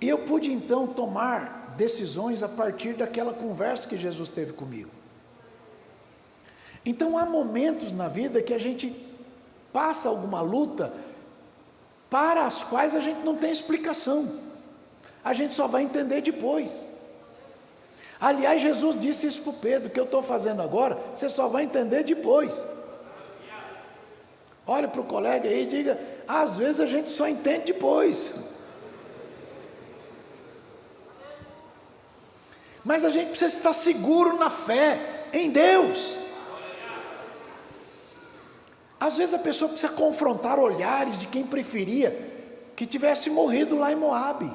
E eu pude então tomar decisões a partir daquela conversa que Jesus teve comigo. Então há momentos na vida que a gente passa alguma luta para as quais a gente não tem explicação. A gente só vai entender depois. Aliás, Jesus disse isso para o Pedro: o que eu estou fazendo agora, você só vai entender depois. Olhe para o colega aí e diga: às vezes a gente só entende depois. Mas a gente precisa estar seguro na fé, em Deus. Às vezes a pessoa precisa confrontar olhares de quem preferia que tivesse morrido lá em Moabe.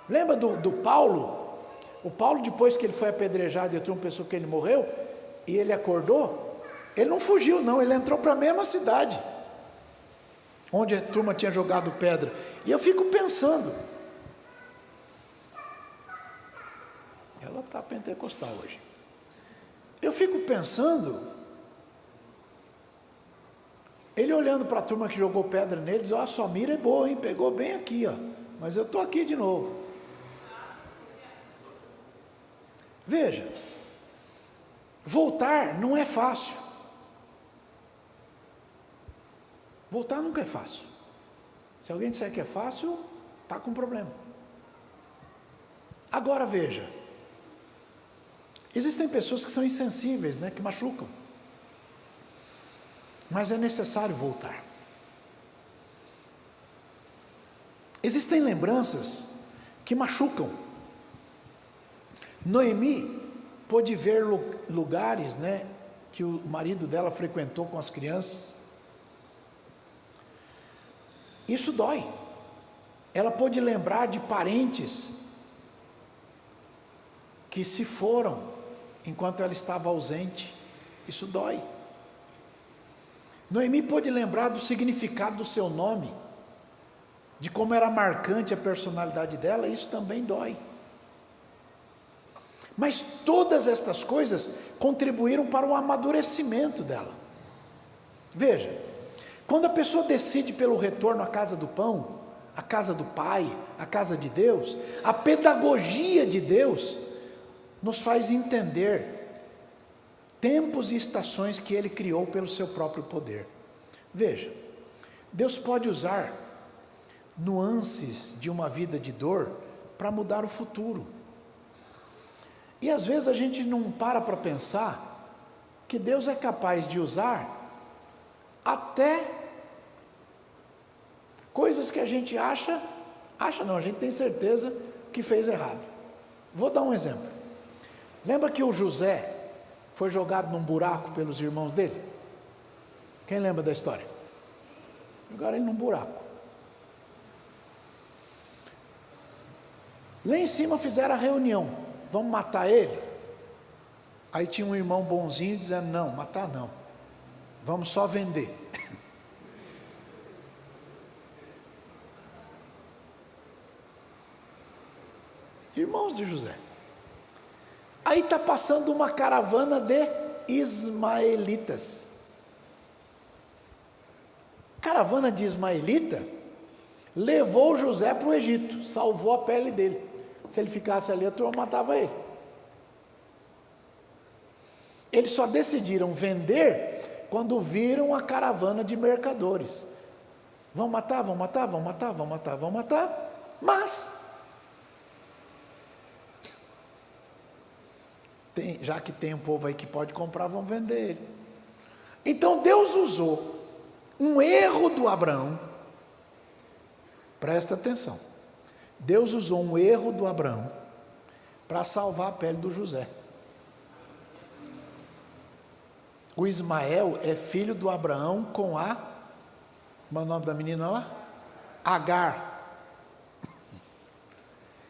Lembra do Paulo? O Paulo, depois que ele foi apedrejado e a turma pensou que ele morreu, e ele acordou, ele não fugiu não, ele entrou para a mesma cidade, onde a turma tinha jogado pedra. E eu fico pensando, ela está pentecostal hoje. Eu fico pensando, ele olhando para a turma que jogou pedra nele, diz: ó, sua mira é boa, hein? Pegou bem aqui, ó. Mas eu estou aqui de novo. Veja, voltar não é fácil. Voltar nunca é fácil. Se alguém disser que é fácil, está com problema. Agora veja, existem pessoas que são insensíveis, né, que machucam. Mas é necessário voltar. Existem lembranças que machucam. Noemi pôde ver lugares, né, que o marido dela frequentou com as crianças. Isso dói. Ela pôde lembrar de parentes que se foram enquanto ela estava ausente. Isso dói. Noemi pôde lembrar do significado do seu nome, de como era marcante a personalidade dela. Isso também dói. Mas todas estas coisas contribuíram para o amadurecimento dela. Veja, quando a pessoa decide pelo retorno à casa do pão, à casa do Pai, à casa de Deus, a pedagogia de Deus nos faz entender tempos e estações que Ele criou pelo seu próprio poder. Veja, Deus pode usar nuances de uma vida de dor para mudar o futuro. E às vezes a gente não para pensar que Deus é capaz de usar até coisas que a gente acha não, a gente tem certeza que fez errado. Vou dar um exemplo. Lembra que o José foi jogado num buraco pelos irmãos dele? Quem lembra da história? Jogaram ele num buraco. Lá em cima fizeram a reunião. Vamos matar ele? Aí tinha um irmão bonzinho dizendo: não, matar não, vamos só vender. Irmãos de José. Aí está passando uma caravana de ismaelitas. Caravana de ismaelita levou José para o Egito, salvou a pele dele. Se ele ficasse ali, a turma matava ele. Eles só decidiram vender quando viram a caravana de mercadores. Vão matar, vão matar, vão matar, vão matar, vão matar. Mas, já que tem um povo aí que pode comprar, vão vender ele. Então Deus usou um erro do Abraão. Presta atenção. Deus usou um erro do Abraão para salvar a pele do José. O Ismael é filho do Abraão com como é o nome da menina lá? Agar.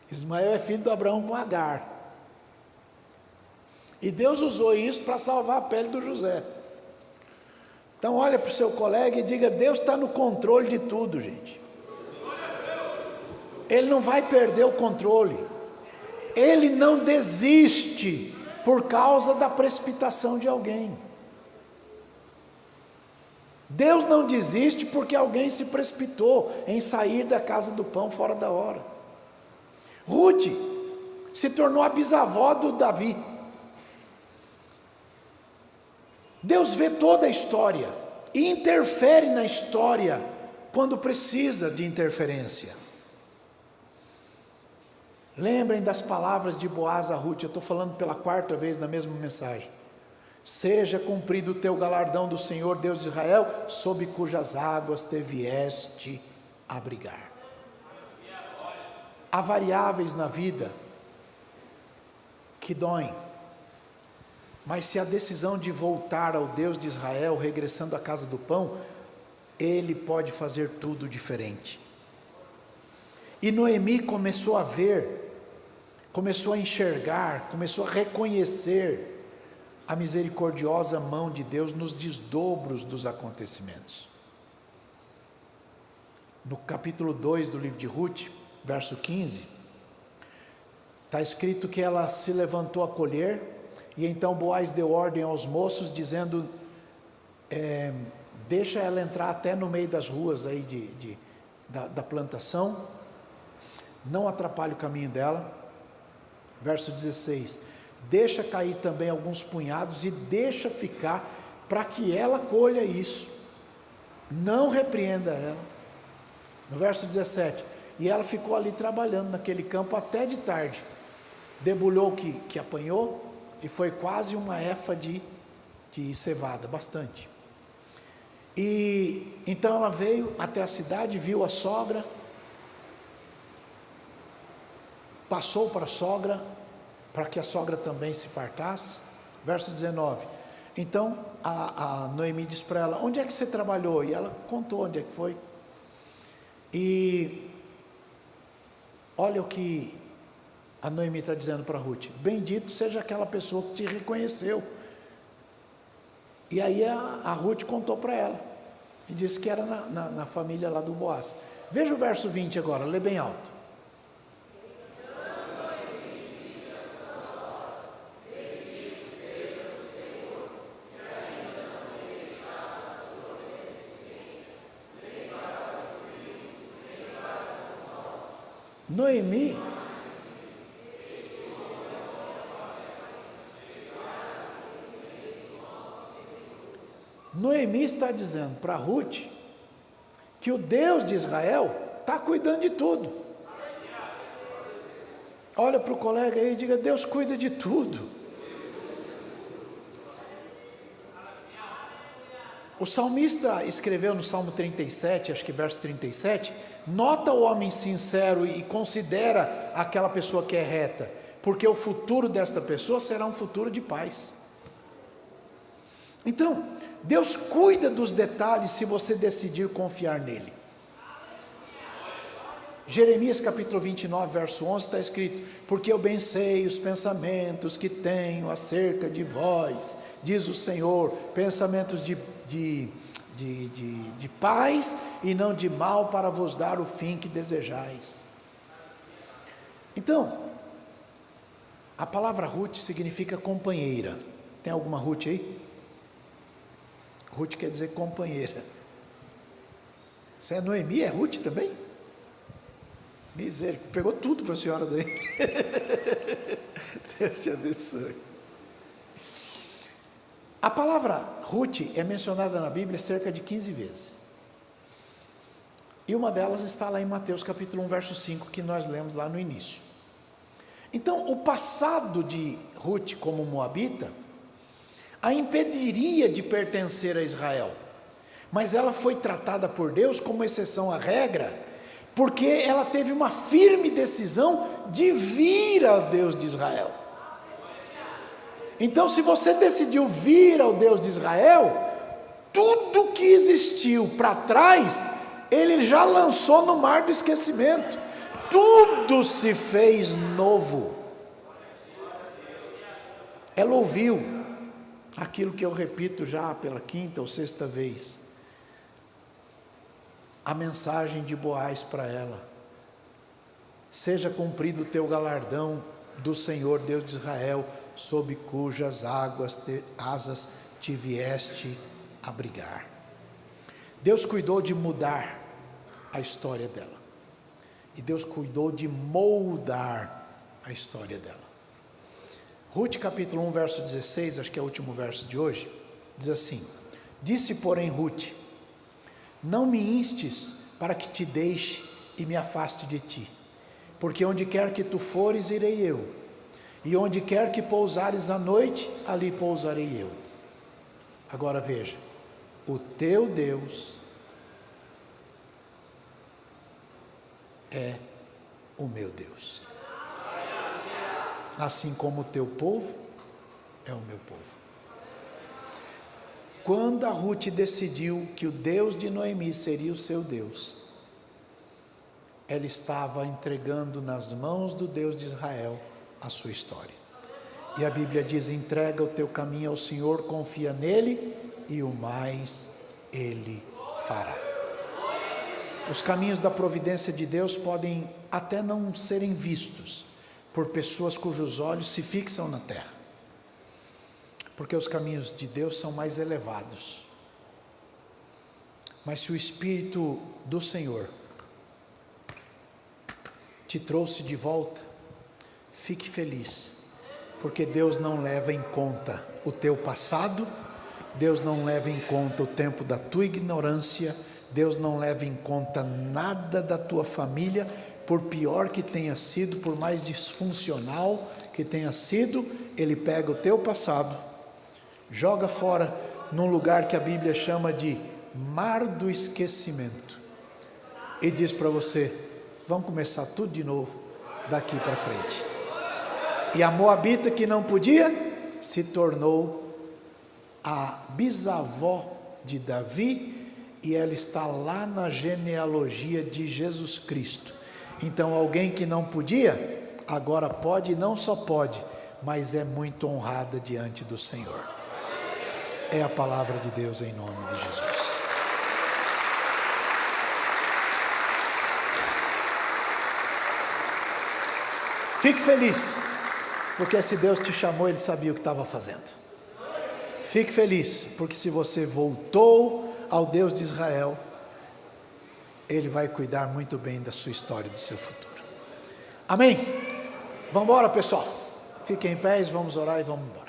Ismael é filho do Abraão com Agar. E Deus usou isso para salvar a pele do José. Então olha para o seu colega e diga: Deus está no controle de tudo, gente. Ele não vai perder o controle. Ele não desiste por causa da precipitação de alguém. Deus não desiste porque alguém se precipitou em sair da casa do pão fora da hora. Ruth se tornou a bisavó do Davi. Deus vê toda a história e interfere na história quando precisa de interferência. Lembrem das palavras de Boaz a Ruth. Eu estou falando pela quarta vez na mesma mensagem. Seja cumprido o teu galardão do Senhor Deus de Israel, sob cujas águas te vieste abrigar. Há variáveis na vida que doem. Mas se a decisão de voltar ao Deus de Israel, regressando à casa do pão, Ele pode fazer tudo diferente. E Noemi começou a ver, começou a enxergar, começou a reconhecer a misericordiosa mão de Deus nos desdobros dos acontecimentos. No capítulo 2 do livro de Ruth, verso 15, está escrito que ela se levantou a colher, e então Boaz deu ordem aos moços, dizendo, deixa ela entrar até no meio das ruas aí da plantação, não atrapalhe o caminho dela. Verso 16, deixa cair também alguns punhados e deixa ficar para que ela colha isso, não repreenda ela. No verso 17, e ela ficou ali trabalhando naquele campo até de tarde, debulhou o que apanhou, e foi quase uma efa de cevada, bastante. E então ela veio até a cidade, viu a sogra, passou para a sogra, para que a sogra também se fartasse. Verso 19, então a Noemi disse para ela, onde é que você trabalhou? E ela contou onde é que foi. E olha o que a Noemi está dizendo para Ruth, bendito seja aquela pessoa que te reconheceu. E aí a Ruth contou para ela, e disse que era na família lá do Boaz. Veja o verso 20 agora, lê bem alto. Noemi está dizendo para Ruth que o Deus de Israel está cuidando de tudo. Olha para o colega aí e diga, Deus cuida de tudo. O salmista escreveu no Salmo 37, acho que verso 37, nota o homem sincero e considera aquela pessoa que é reta, porque o futuro desta pessoa será um futuro de paz. Então, Deus cuida dos detalhes se você decidir confiar nele. Jeremias capítulo 29, verso 11 está escrito, porque eu bem sei os pensamentos que tenho acerca de vós, diz o Senhor, pensamentos de paz e não de mal, para vos dar o fim que desejais. Então, a palavra Ruth significa companheira. Tem alguma Ruth aí? Ruth quer dizer companheira. Você é Noemi, é Ruth também? Misericórdia, pegou tudo para a senhora daí. Deus te abençoe. A palavra Ruth é mencionada na Bíblia cerca de 15 vezes. E uma delas está lá em Mateus capítulo 1, verso 5, que nós lemos lá no início. Então, o passado de Ruth como moabita a impediria de pertencer a Israel, mas ela foi tratada por Deus como exceção à regra, porque ela teve uma firme decisão de vir ao Deus de Israel. Então, se você decidiu vir ao Deus de Israel, tudo que existiu para trás, Ele já lançou no mar do esquecimento, tudo se fez novo. Ela ouviu aquilo que eu repito já pela quinta ou sexta vez, a mensagem de Boaz para ela: seja cumprido o teu galardão do Senhor Deus de Israel, sob cujas asas te vieste abrigar. Deus cuidou de mudar a história dela, e Deus cuidou de moldar a história dela. Ruth capítulo 1, verso 16, acho que é o último verso de hoje, diz assim: disse porém Ruth, não me instes para que te deixe e me afaste de ti, porque onde quer que tu fores, irei eu, e onde quer que pousares à noite, ali pousarei eu. Agora veja, o teu Deus é o meu Deus, assim como o teu povo é o meu povo. Quando a Ruth decidiu que o Deus de Noemi seria o seu Deus, ela estava entregando nas mãos do Deus de Israel a sua história. E a Bíblia diz: entrega o teu caminho ao Senhor, confia nele e o mais ele fará. Os caminhos da providência de Deus podem até não serem vistos por pessoas cujos olhos se fixam na terra, porque os caminhos de Deus são mais elevados. Mas se o Espírito do Senhor te trouxe de volta, fique feliz, porque Deus não leva em conta o teu passado, Deus não leva em conta o tempo da tua ignorância, Deus não leva em conta nada da tua família, por pior que tenha sido, por mais disfuncional que tenha sido. Ele pega o teu passado, joga fora num lugar que a Bíblia chama de mar do esquecimento, e diz para você: vamos começar tudo de novo daqui para frente. E a moabita, que não podia, se tornou a bisavó de Davi, e ela está lá na genealogia de Jesus Cristo. Então alguém que não podia, agora pode, e não só pode, mas é muito honrada diante do Senhor. É a palavra de Deus em nome de Jesus. Fique feliz, porque se Deus te chamou, Ele sabia o que estava fazendo. Fique feliz, porque se você voltou ao Deus de Israel, Ele vai cuidar muito bem da sua história e do seu futuro. Amém? Vamos embora, pessoal. Fiquem em pé, vamos orar e vamos embora.